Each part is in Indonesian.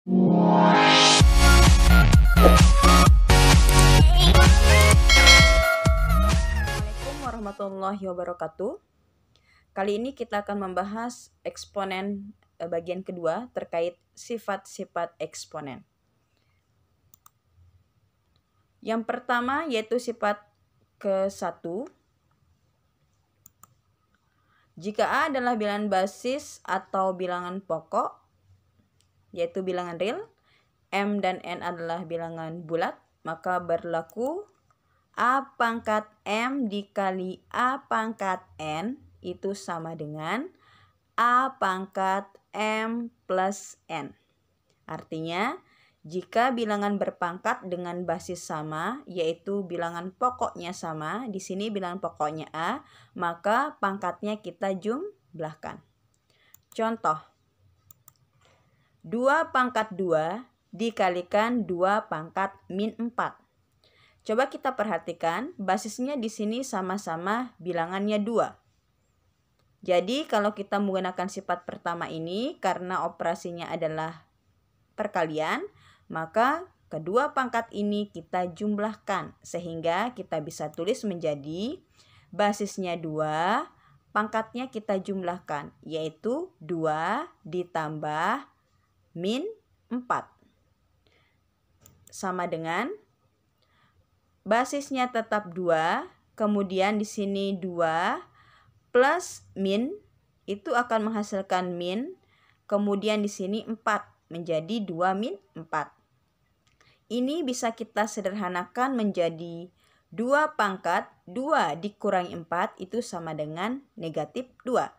Assalamualaikum warahmatullahi wabarakatuh. Kali ini kita akan membahas eksponen bagian kedua terkait sifat-sifat eksponen. Yang pertama yaitu sifat ke-1. Jika A adalah bilangan basis atau bilangan pokok, yaitu bilangan real, M dan N adalah bilangan bulat, maka berlaku A pangkat M dikali A pangkat N itu sama dengan A pangkat M plus N. Artinya, jika bilangan berpangkat dengan basis sama, yaitu bilangan pokoknya sama, di sini bilangan pokoknya A, maka pangkatnya kita jumlahkan. Contoh, 2 pangkat 2 dikalikan 2 pangkat min 4. Coba kita perhatikan, basisnya di sini sama-sama bilangannya 2. Jadi kalau kita menggunakan sifat pertama ini, karena operasinya adalah perkalian, maka kedua pangkat ini kita jumlahkan. Sehingga kita bisa tulis menjadi basisnya 2, pangkatnya kita jumlahkan, yaitu 2 ditambah min 4. Sama dengan basisnya tetap 2, kemudian di sini 2 plus min itu akan menghasilkan min, kemudian di sini 4 menjadi 2 min 4. Ini bisa kita sederhanakan menjadi 2 pangkat 2 dikurangi 4 itu sama dengan negatif 2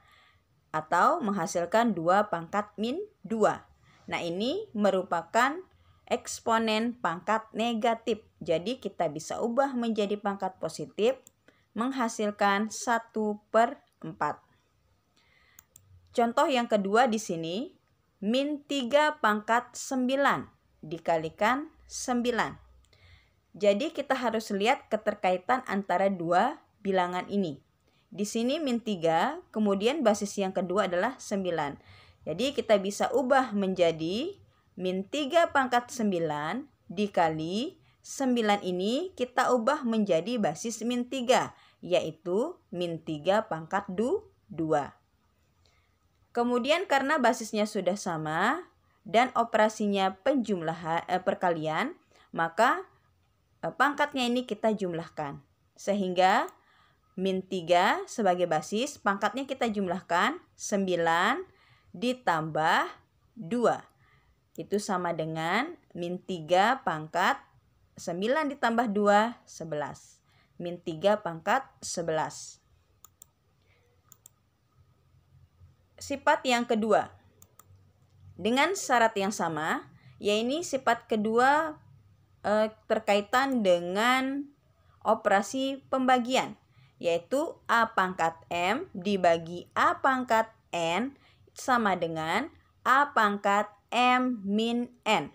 atau menghasilkan 2 pangkat min 2. Nah, ini merupakan eksponen pangkat negatif. Jadi kita bisa ubah menjadi pangkat positif menghasilkan 1/4. Contoh yang kedua di sini, min 3 pangkat 9 dikalikan 9. Jadi kita harus lihat keterkaitan antara dua bilangan ini. Di sini min 3, kemudian basis yang kedua adalah 9. Jadi kita bisa ubah menjadi min 3 pangkat 9 dikali 9 ini kita ubah menjadi basis min 3, yaitu min 3 pangkat 2. Kemudian karena basisnya sudah sama dan operasinya perkalian, maka pangkatnya ini kita jumlahkan. Sehingga min 3 sebagai basis, pangkatnya kita jumlahkan 9 ditambah 2. Itu sama dengan min 3 pangkat 9 ditambah 2, 11. Min 3 pangkat 11. Sifat yang kedua. Dengan syarat yang sama, yaitu sifat kedua terkaitan dengan operasi pembagian, yaitu A pangkat M dibagi A pangkat N sama dengan A pangkat M min N.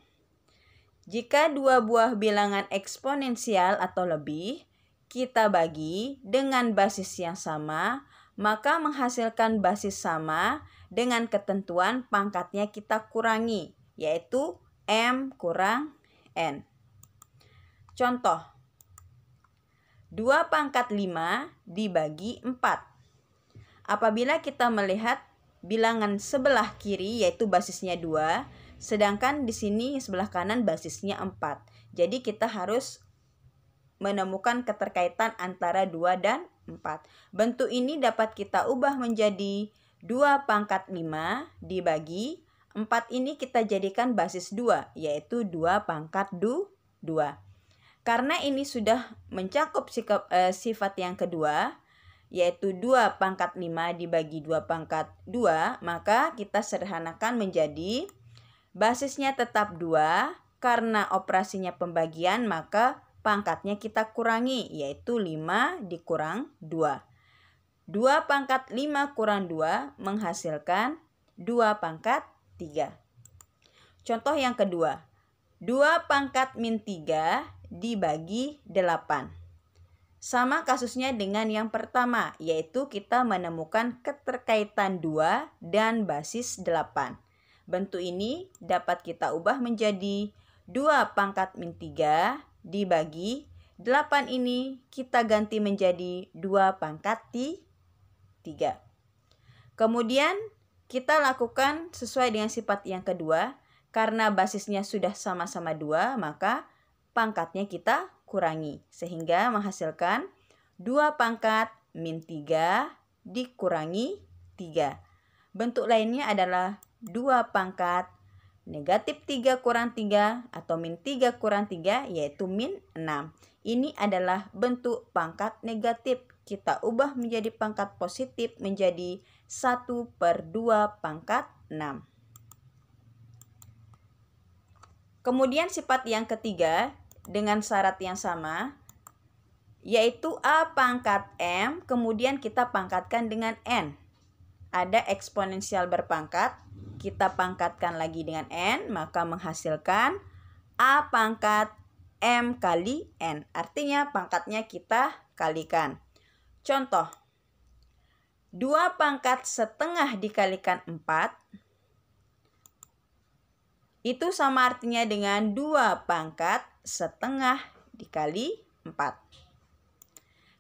Jika dua buah bilangan eksponensial atau lebih kita bagi dengan basis yang sama, maka menghasilkan basis sama dengan ketentuan pangkatnya kita kurangi, yaitu M kurang N. Contoh, 2 pangkat 5 dibagi 4. Apabila kita melihat bilangan sebelah kiri yaitu basisnya 2, sedangkan di sini sebelah kanan basisnya 4. Jadi kita harus menemukan keterkaitan antara 2 dan 4. Bentuk ini dapat kita ubah menjadi 2 pangkat 5 dibagi 4 ini kita jadikan basis 2, yaitu 2 pangkat 2. Karena ini sudah mencakup sifat yang kedua, yaitu 2 pangkat 5 dibagi 2 pangkat 2, maka kita sederhanakan menjadi basisnya tetap 2, karena operasinya pembagian maka pangkatnya kita kurangi, yaitu 5 dikurang 2. 2 pangkat 5 kurang 2 menghasilkan 2 pangkat 3. Contoh yang kedua, 2 pangkat min 3 dibagi 8. Sama kasusnya dengan yang pertama, yaitu kita menemukan keterkaitan 2 dan basis 8. bentuk ini dapat kita ubah menjadi 2 pangkat min 3 dibagi 8 ini kita ganti menjadi 2 pangkat 3. Kemudian kita lakukan sesuai dengan sifat yang kedua. Karena basisnya sudah sama-sama 2, maka pangkatnya kita kurangi. Sehingga menghasilkan 2 pangkat min 3 dikurangi 3. Bentuk lainnya adalah 2 pangkat negatif 3 kurang 3 atau min 3 kurang 3 yaitu min 6. Ini adalah bentuk pangkat negatif. Kita ubah menjadi pangkat positif menjadi 1/2 pangkat 6. Kemudian sifat yang ketiga dengan syarat yang sama yaitu A pangkat M kemudian kita pangkatkan dengan N. Ada eksponensial berpangkat, kita pangkatkan lagi dengan N maka menghasilkan A pangkat M kali N. Artinya pangkatnya kita kalikan. Contoh 2 pangkat setengah dikalikan 4 itu sama artinya dengan 2 pangkat setengah dikali 4.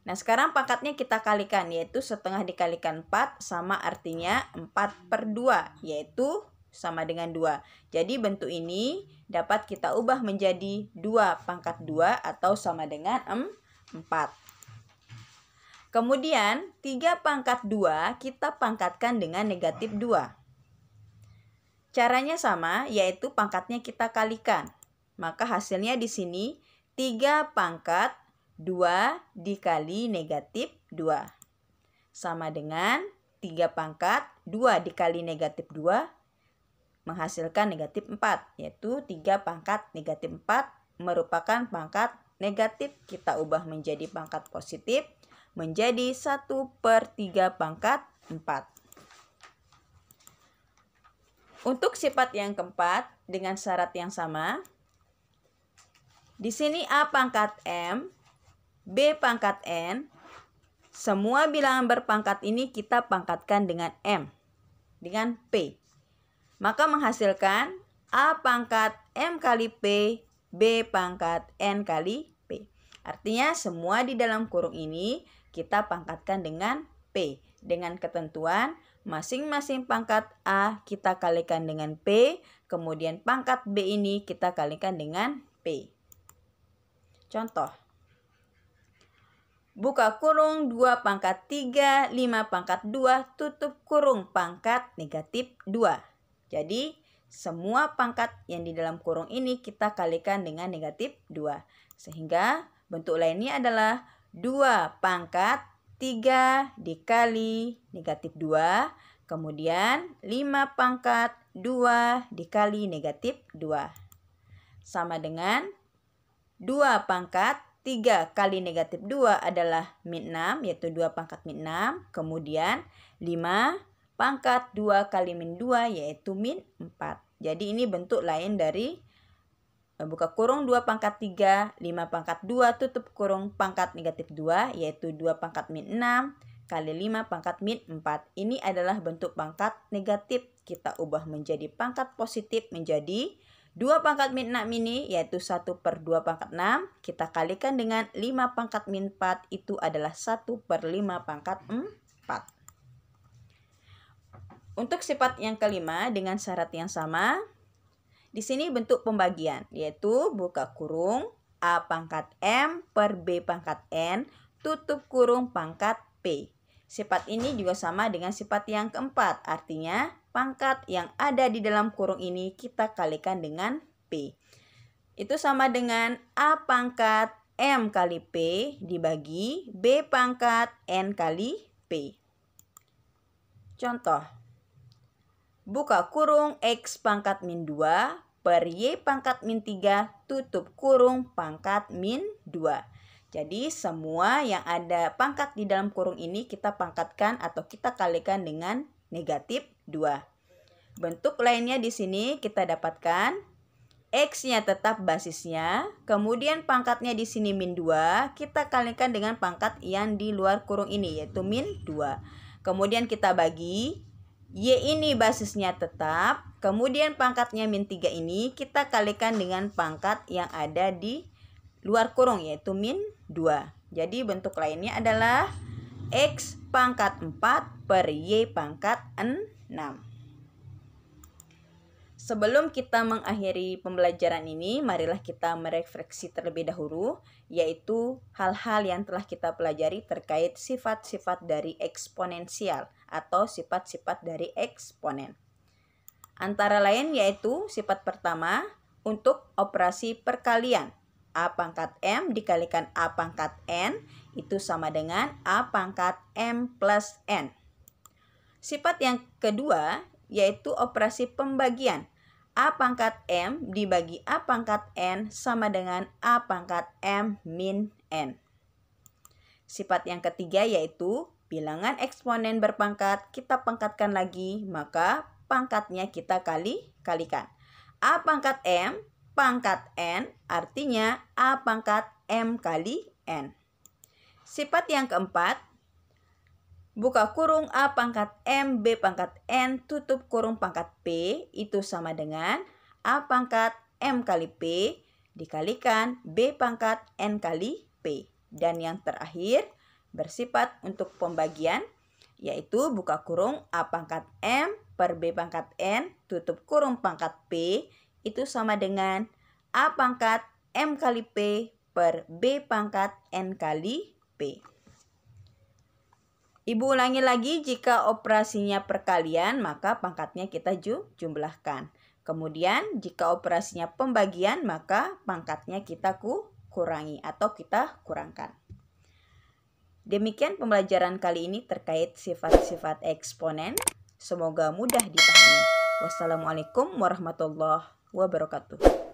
Nah, sekarang pangkatnya kita kalikan, yaitu setengah dikalikan 4 sama artinya 4/2, yaitu sama dengan 2. Jadi bentuk ini dapat kita ubah menjadi 2 pangkat 2 atau sama dengan 4. Kemudian 3 pangkat 2 kita pangkatkan dengan negatif 2. Caranya sama, yaitu pangkatnya kita kalikan. Maka hasilnya di sini 3 pangkat 2 dikali negatif 2. Sama dengan 3 pangkat 2 dikali negatif 2 menghasilkan negatif 4. Yaitu 3 pangkat negatif 4 merupakan pangkat negatif. Kita ubah menjadi pangkat positif menjadi 1/3 pangkat 4. Untuk sifat yang keempat dengan syarat yang sama. Di sini A pangkat M, B pangkat N. Semua bilangan berpangkat ini kita pangkatkan dengan M, dengan P. Maka menghasilkan A pangkat M kali P, B pangkat N kali P. Artinya semua di dalam kurung ini kita pangkatkan dengan P. Dengan ketentuan masing-masing pangkat A kita kalikan dengan P, kemudian pangkat B ini kita kalikan dengan P. Contoh. Buka kurung 2 pangkat 3, 5 pangkat 2, tutup kurung pangkat negatif 2. Jadi, semua pangkat yang di dalam kurung ini kita kalikan dengan negatif 2. Sehingga bentuk lainnya adalah 2 pangkat 3 dikali negatif 2, kemudian 5 pangkat 2 dikali negatif 2. Sama dengan 2 pangkat 3 kali negatif 2 adalah min 6, yaitu 2 pangkat min 6. Kemudian 5 pangkat 2 kali min 2, yaitu min 4. Jadi ini bentuk lain dari buka kurung 2 pangkat 3, 5 pangkat 2, tutup kurung pangkat negatif 2, yaitu 2 pangkat min 6 kali 5 pangkat min 4. Ini adalah bentuk pangkat negatif. Kita ubah menjadi pangkat positif menjadi 2 pangkat min 6 ini, yaitu 1/2 pangkat 6. Kita kalikan dengan 5 pangkat min 4, itu adalah 1/5 pangkat 4. Untuk sifat yang kelima dengan syarat yang sama. Di sini bentuk pembagian, yaitu buka kurung A pangkat M per B pangkat N, tutup kurung pangkat P. Sifat ini juga sama dengan sifat yang keempat, artinya pangkat yang ada di dalam kurung ini kita kalikan dengan P. Itu sama dengan A pangkat M kali P dibagi B pangkat N kali P. Contoh. Buka kurung X pangkat min 2 per Y pangkat min 3 tutup kurung pangkat min 2. Jadi semua yang ada pangkat di dalam kurung ini kita pangkatkan atau kita kalikan dengan negatif 2. Bentuk lainnya di sini kita dapatkan X-nya tetap basisnya, kemudian pangkatnya di sini min 2, kita kalikan dengan pangkat yang di luar kurung ini yaitu min 2. Kemudian kita bagi Y ini basisnya tetap, kemudian pangkatnya min 3 ini kita kalikan dengan pangkat yang ada di luar kurung yaitu min 2. Jadi bentuk lainnya adalah X pangkat 4 per Y pangkat 6. Sebelum kita mengakhiri pembelajaran ini, marilah kita merefleksi terlebih dahulu, yaitu hal-hal yang telah kita pelajari terkait sifat-sifat dari eksponensial atau sifat-sifat dari eksponen. Antara lain yaitu sifat pertama untuk operasi perkalian. A pangkat M dikalikan A pangkat N itu sama dengan A pangkat M plus N. Sifat yang kedua yaitu operasi pembagian. A pangkat M dibagi A pangkat N sama dengan A pangkat M min N. Sifat yang ketiga yaitu bilangan eksponen berpangkat kita pangkatkan lagi, maka pangkatnya kita kalikan. A pangkat M pangkat N artinya A pangkat M kali N. Sifat yang keempat, buka kurung A pangkat M B pangkat N tutup kurung pangkat P itu sama dengan A pangkat M kali P dikalikan B pangkat N kali P. Dan yang terakhir bersifat untuk pembagian yaitu buka kurung A pangkat M per B pangkat N tutup kurung pangkat P itu sama dengan A pangkat M kali P per B pangkat N kali P. Ibu ulangi lagi, jika operasinya perkalian maka pangkatnya kita jumlahkan. Kemudian jika operasinya pembagian maka pangkatnya kita kurangi atau kita kurangkan. Demikian pembelajaran kali ini terkait sifat-sifat eksponen. Semoga mudah dipahami. Wassalamualaikum warahmatullahi wabarakatuh.